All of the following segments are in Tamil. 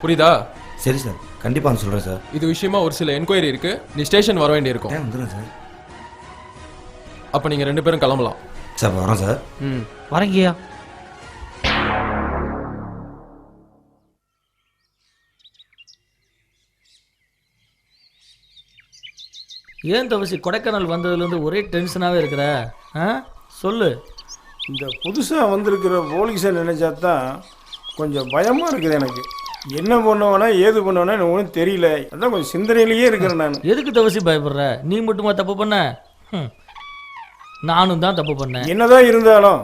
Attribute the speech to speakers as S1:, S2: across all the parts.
S1: புரியுதா?
S2: சரி சார், கண்டிப்பாக வந்து சொல்கிறேன் சார்.
S1: இது விஷயமா ஒரு சில என்கொயரி இருக்கு, நீ ஸ்டேஷன் வர வேண்டியிருக்கும்.
S2: வந்துடுறேன் சார்.
S1: அப்போ நீங்கள் 2 பேரும் கிளம்பலாம்.
S2: சார் வரோம் சார்.
S3: வரங்கய்யா. ஏன் தவசி கொடைக்கானல் வந்ததுலேருந்து ஒரே டென்ஷனாகவே இருக்கிற? சொல்லு.
S4: இந்த புதுசாக வந்திருக்கிற போலீஸை நினச்சா தான் கொஞ்சம் பயமாக இருக்குது எனக்கு. என்ன பண்ணுவேனா ஏது பண்ணுவேனா எனக்கு ஒன்றும் தெரியல. அதான் கொஞ்சம் சிந்தனையிலேயே இருக்கிறேன் நான்.
S3: எதுக்கு தவசி பயப்படுற? நீ மட்டுமா தப்பு பண்ண? நானும் தான் தப்பு பண்ணேன்.
S4: என்னதான் இருந்தாலும்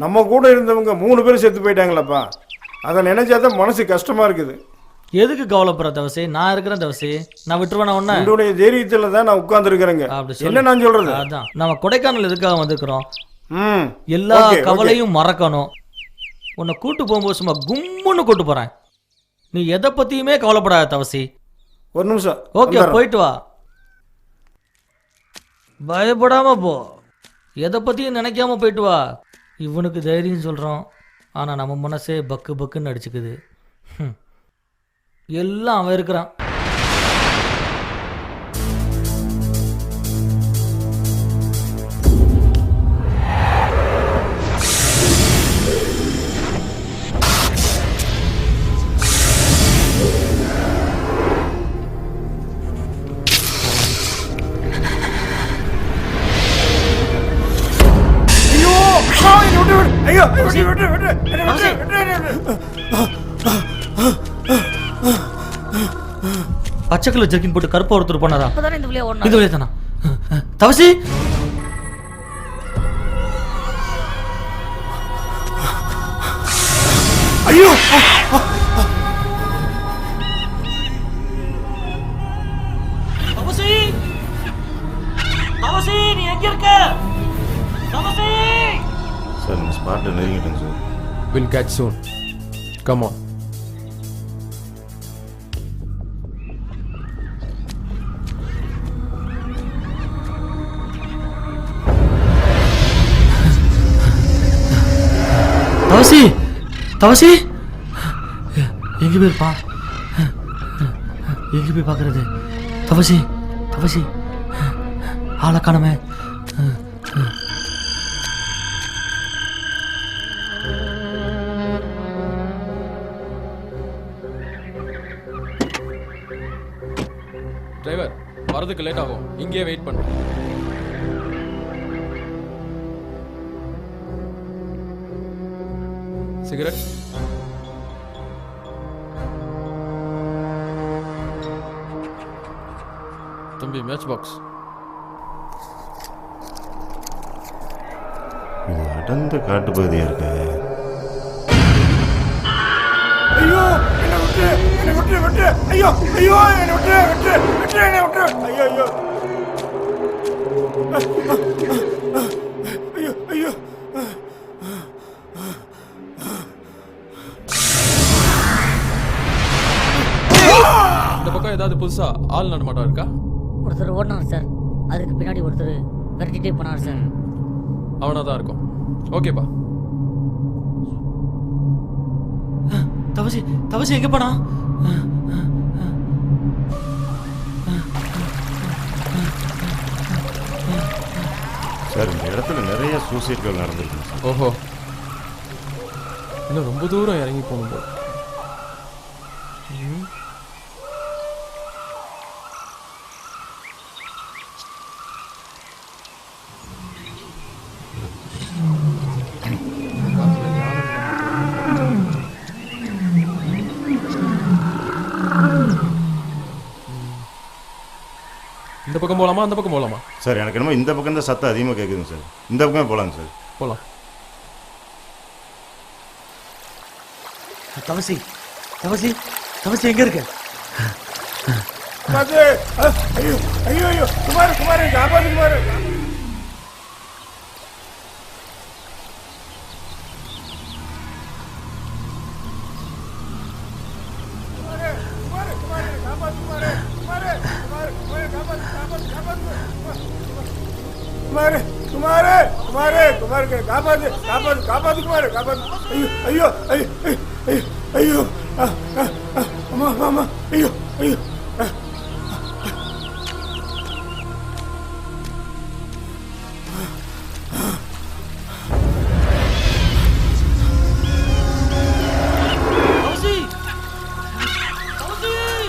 S4: நம்ம கூட இருந்தவங்க 3 பேர் செத்து போயிட்டாங்களப்பா. அதை நினச்சா தான் மனசு கஷ்டமாக இருக்குது.
S3: எதுக்கு கவலைப்படுற தவசி? நான் இருக்கிறேன் தவசி. நான் விட்டுருவேன் ஒன்று.
S4: என்னுடைய தைரியத்தில் தான் நான் உட்காந்துருக்கிறேங்க. என்ன நான் சொல்கிறது?
S3: அதான் நம்ம கொடைக்கானல் எதுக்காக வந்திருக்கிறோம். எல்லா கவலையும் மறக்கணும். உன்னை கூட்டு போகும்போது சும்மா கும்முன்னு கூட்டு போறேன். நீ எதை பத்தியுமே கவலைப்படாத தவசி.
S4: ஒரு நிமிஷம்.
S3: ஓகே, போயிட்டு வா. பயப்படாம போ. எதை பத்தியும் நினைக்காம போயிட்டு வா. இவனுக்கு தைரியம் சொல்றோம், ஆனா நம்ம மனசே பக்கு பக்குன்னு அடிச்சுக்குது. எல்லாம் அவன் இருக்கிறான். பச்சை கலர் ஜர்க்கின் போட்டு கருப்பா ஒருத்தர் போனாரா? இது வழியா தானா? தவசி
S4: ஐயோ,
S3: தவசி தவசி நீ எங்க இருக்க? தவசி
S5: சார் இந்த ஸ்பாட்டில் நெருங்கிட்டேங்க sir.
S1: We'll catch soon. Come on.
S3: தவசி தவசி எங்க போயிருப்பா? எங்க போய் பார்க்கறது? தவசி தவசி ஆளை காணமே.
S1: டிரைவர் வரதுக்கு லேட் ஆகும், இங்கேயே வெயிட் பண்ணு. சிகரெட்? தம்பி மேட்ச் பாக்ஸ்.
S5: இது அடர்ந்த காட்டு பகுதியாக இருக்கு.
S4: ஐயோ என்ன விட்டு, என்ன விட்டு விட்டு, ஐயோ ஐயோ என்ன விட்டு விட்டு விட்டு, என்ன விட்டு, ஐயோ ஐயோ ஐயோ ஐயோ.
S1: இந்த பக்கம் ஏதாவது புதுசா ஆள் நடமாட்டம் இருக்கா?
S6: ஒருத்தர் ஓடினார் சார், அதுக்கு பின்னாடி ஒருத்தர் விரட்டிட்டே போனார் சார்.
S1: அவனா தான் இருக்கும். ஓகேப்பா.
S3: தவசி தவசி எங்க போனா?
S5: சார் இந்த இடத்துல நிறைய சூசைட்கள் நடந்திருக்கு சார்.
S1: ஓஹோ, இன்னும் ரொம்ப தூரம் இறங்கி போகும்போது. இந்த பக்கம் போகலாமா அந்த பக்கம் போகலாமா?
S5: சார் எனக்கு என்னமோ இந்த பக்கம் தான் சத்தம் அதிகமாக கேட்குதுங்க சார். இந்த பக்கமே போகலாங்க சார்.
S1: போகலாம்.
S3: தவசி தவசி தவசி எங்க இருக்க?
S4: ஐயோ ஐயோ ஐயோ, குமார் குமார் காப்பாத்து குமார். குமார் குமார் குமார் குமார் காப்பாத்து காப்பாத்து காப்பாத்து குமார் காப்பாத்து. ஐயோ ஐயோ ஐயோ ஐயோ ஐயோ அம்மா அம்மா அம்மா ஐயோ ஐயோ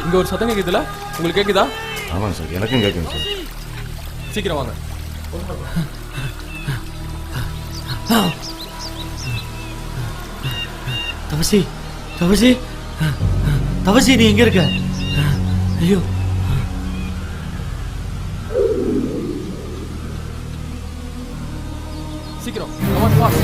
S1: இங்க ஒரு சத்தம் கேக்குதுல, உங்களுக்கு கேக்குதா?
S5: ஆமாங்க சார், எனக்கும் கேட்குங்க சார்.
S1: சீக்கிரம் வாங்க.
S3: தவசி தவசி தவசி, நீ எங்க இருக்க? ஐயோ,
S1: சீக்கிரம் come on, fast.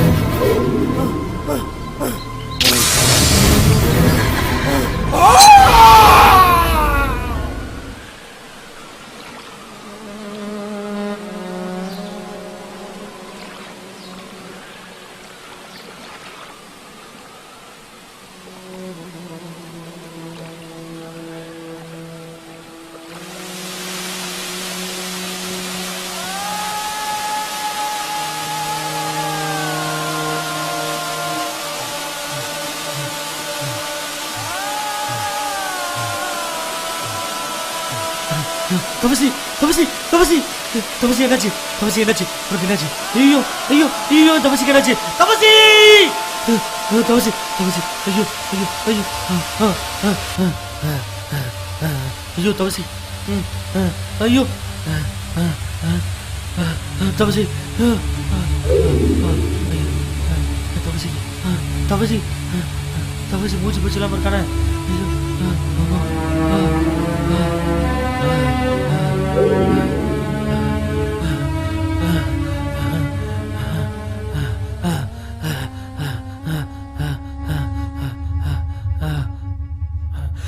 S3: தவசி தவசி தவசி தவசி, என்னாச்சு? தவசி என்னாச்சு? உனக்கு என்னாச்சு? ஐயோ ஐயோ ஐயோ, தவசிக்கு என்னாச்சு? தவசி தவசி தவசி, ஐயோ ஐயோ ஐயோ ஐயோ தவசி, ஐயோ தவசி தவசி தவசி தவசி, மூச்சு போச்சு இல்லாம இருக்கானே.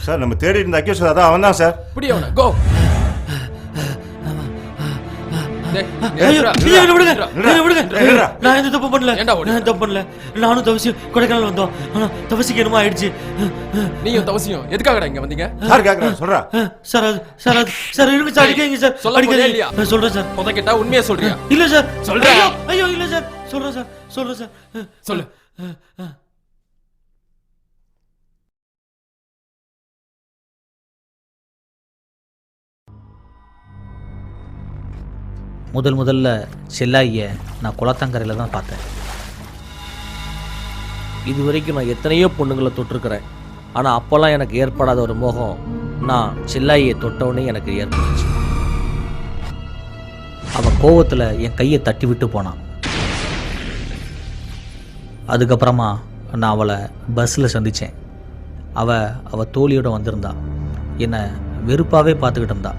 S5: சார், நம்ம தேடி இருந்த அக்யூஸ் அதான் அவன் தான் சார்.
S1: பிடி அவனை, கோ.
S3: நான் எந்த தப்பு பண்ணல, நான் தப்பு பண்ணல. நானும் தவசியும் கொடைக்கானல் வந்தோம். ஆனா தவசிக்கு என்னமோ ஆயிடுச்சு.
S1: நீயும் தவசியும் எதுக்காகடா இங்க வந்தீங்க?
S5: சார் கேக்குறேன், சொல்றா.
S3: சார் சார் இருங்க சார், அடிக்காதீங்க சார்.
S1: சொல்ல போறியா இல்லையா?
S3: சொல்றேன் சார்.
S1: புதை கேட்டா உண்மையா சொல்றியா?
S3: இல்ல சார்,
S1: சொல்றேன்.
S3: ஐயோ இல்ல சார், சொல்றேன் சார், சொல்றேன் சார்.
S1: சொல்லு.
S3: முதல்ல செல்லாயியை நான் குளத்தங்கரையில் தான் பார்த்தேன்.
S7: இது வரைக்கும் நான் எத்தனையோ பொண்ணுங்களை தொட்டிருக்கிறேன். ஆனால் அப்போல்லாம் எனக்கு ஏற்படாத ஒரு மோகம் நான் செல்லாயியை தொட்டவுடனே எனக்கு ஏற்பட்டுச்சு. அவன் கோவத்தில் என் கையை தட்டி விட்டு போனான். அதுக்கப்புறமா நான் அவளை பஸ்ஸில் சந்தித்தேன். அவள் தோழியோடு வந்திருந்தா. என்னை வெறுப்பாகவே பார்த்துக்கிட்டு இருந்தா.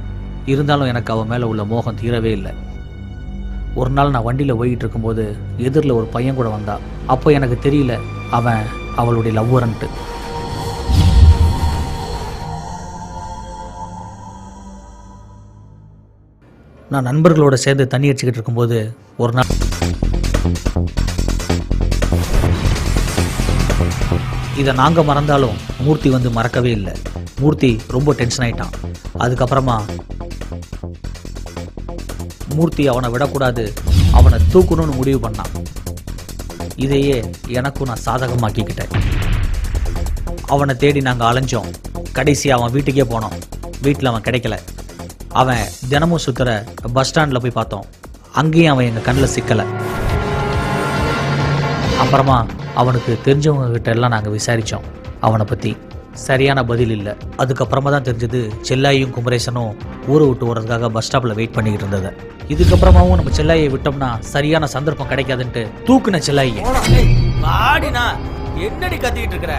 S7: இருந்தாலும் எனக்கு அவன் மேலே உள்ள மோகம் தீரவே இல்லை. ஒரு நாள் நான் வண்டியில் போய்கிட்டு இருக்கும்போது எதிரில் ஒரு பையன் கூட வந்தா. அப்போ எனக்கு தெரியல அவன் அவளுடைய லவ்வரன்ட்டு. நான் நண்பர்களோட சேர்ந்து தண்ணி அடிச்சுக்கிட்டு இருக்கும்போது ஒரு நாள் இதை நாங்கள் மறந்தாலும் மூர்த்தி வந்து மறக்கவே இல்லை. மூர்த்தி ரொம்ப டென்ஷன் ஆகிட்டான். அதுக்கப்புறமா மூர்த்தி அவனை விடக்கூடாது, அவனை தூக்கணும்னு முடிவு பண்ணான். இதையே எனக்கும் நான் சாதகமாக்கிக்கிட்டேன். அவனை தேடி நாங்கள் அலைஞ்சோம். கடைசி அவன் வீட்டுக்கே போனோம். வீட்டில் அவன் கிடைக்கல. அவன் தினமும் சுற்றுற பஸ் ஸ்டாண்டில் போய் பார்த்தோம். அங்கேயும் அவன் எங்கள் கண்ணில் சிக்கலை. அப்புறமா அவனுக்கு தெரிஞ்சவங்க கிட்ட எல்லாம் நாங்கள் விசாரித்தோம். அவனை பற்றி சரியான பதில் இல்லை. அதுக்கப்புறமா தான் தெரிஞ்சது செல்லாயும் குமரேசனும் ஊரை விட்டு வர்றதுக்காக பஸ் ஸ்டாப்பில் வெயிட் பண்ணிக்கிட்டு இருந்தது. இதுக்கப்புறமாவும் நம்ம செல்லாயை விட்டோம்னா சரியான சந்தர்ப்பம் கிடைக்காதுன்ட்டு தூக்குன செல்லாயை. ஆடினா என்னடி கத்திக்கிட்டு இருக்கிற?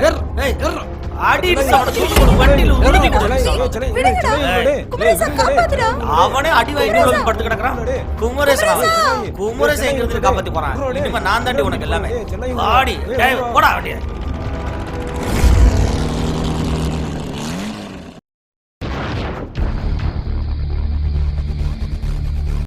S7: அவனே அடி வாங்கி படுத்து கிடக்குறான். குமரேசன் எங்க இருந்து காப்பாத்தி போறான். இனிமே நான் தாண்டி உனக்கு எல்லாமே. ஆடி போடா.